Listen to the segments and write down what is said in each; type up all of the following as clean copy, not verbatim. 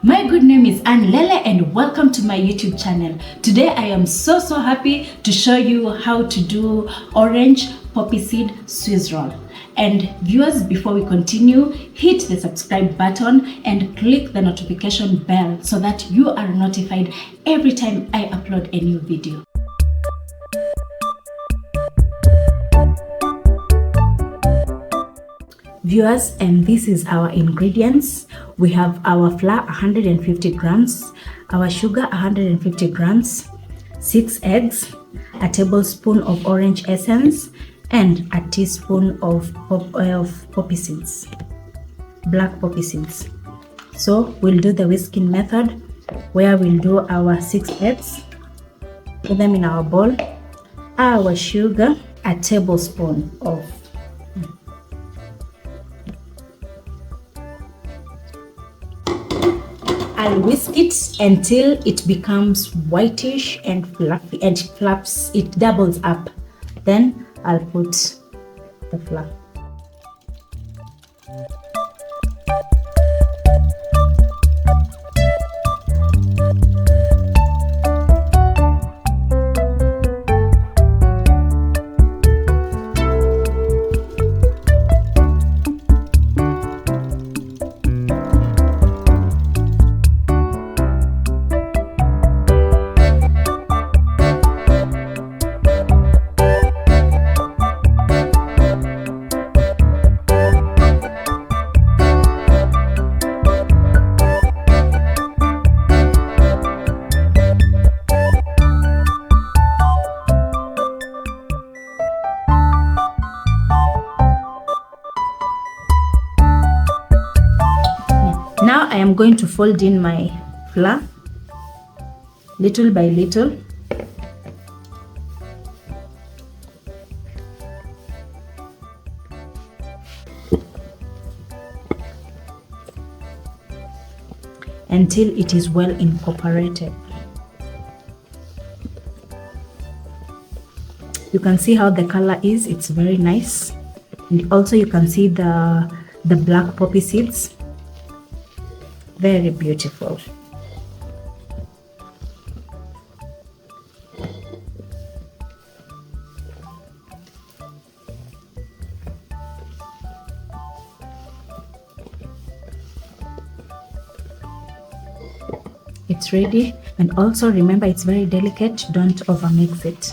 My good name is Anne Lele and welcome to my YouTube channel. Today I am so happy to show you how to do orange poppy seed Swiss roll. And viewers, before we continue, hit the subscribe button and click the notification bell so that you are notified every time I upload a new video. Viewers, and this is our ingredients. We have our flour 150 grams, our sugar 150 grams, 6 eggs, a tablespoon of orange essence, and a teaspoon of poppy seeds, black poppy seeds. So we'll do the whisking method where we'll do our 6 eggs, put them in our bowl, our sugar, a tablespoon of I'll whisk it until it becomes whitish and fluffy and flaps, it doubles up. Then I'll put the flour. Now I am going to fold in my flour little by little. Until it is well incorporated. You can see how the color is, it's very nice. And also you can see the black poppy seeds. Very beautiful. It's ready, and also remember it's very delicate, don't overmix it.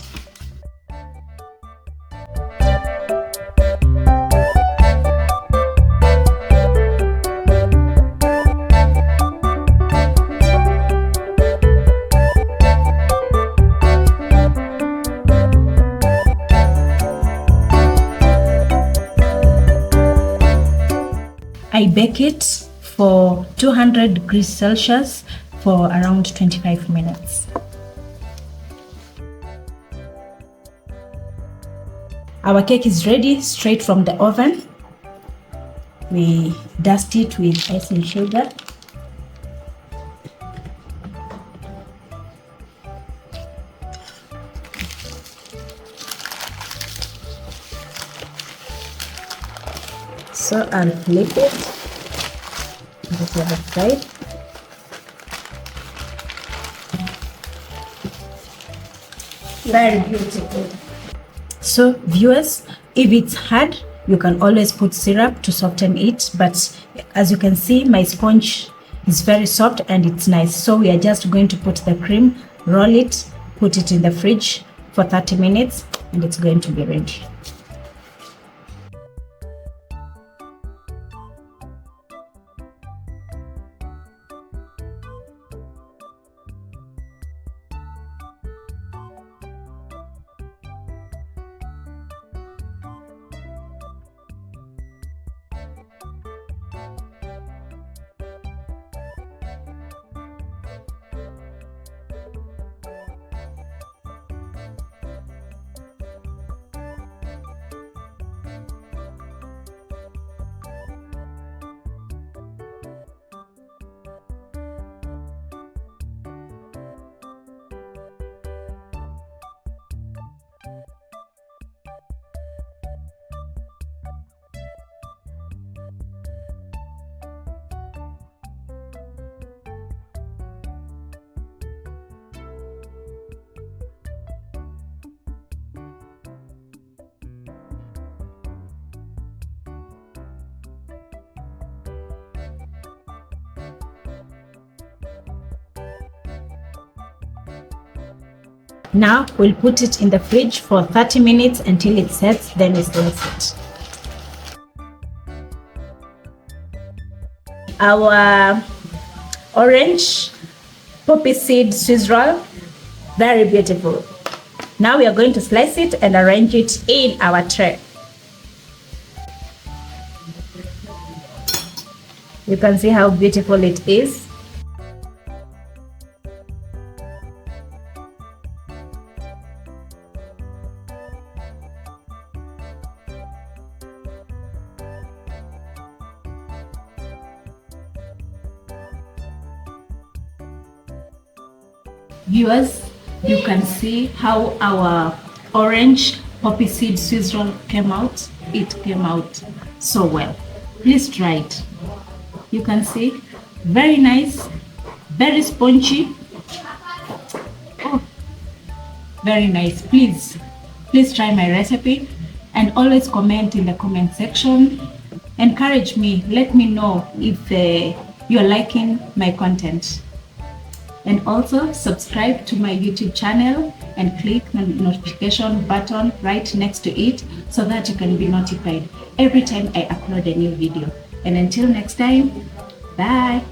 I bake it for 200 degrees Celsius for around 25 minutes. Our cake is ready straight from the oven. We dust it with icing sugar. So I'll flip it to the other side. Very beautiful. So viewers, if it's hard, you can always put syrup to soften it, but as you can see, my sponge is very soft and it's nice. So we are just going to put the cream, roll it, put it in the fridge for 30 minutes, and it's going to be ready. Now we'll put it in the fridge for 30 minutes until it sets, then we slice it. Our orange poppy seed Swiss roll, very beautiful. Now we are going to slice it and arrange it in our tray. You can see how beautiful it is. Viewers, you can see how our orange poppy seed Swiss roll came out. It came out so well. Please try it. You can see, very nice, very spongy. Oh, very nice. Please try my recipe and always comment in the comment section. Encourage me, let me know if you're liking my content. And also subscribe to my YouTube channel and click the notification button right next to it so that you can be notified every time I upload a new video. And until next time, bye.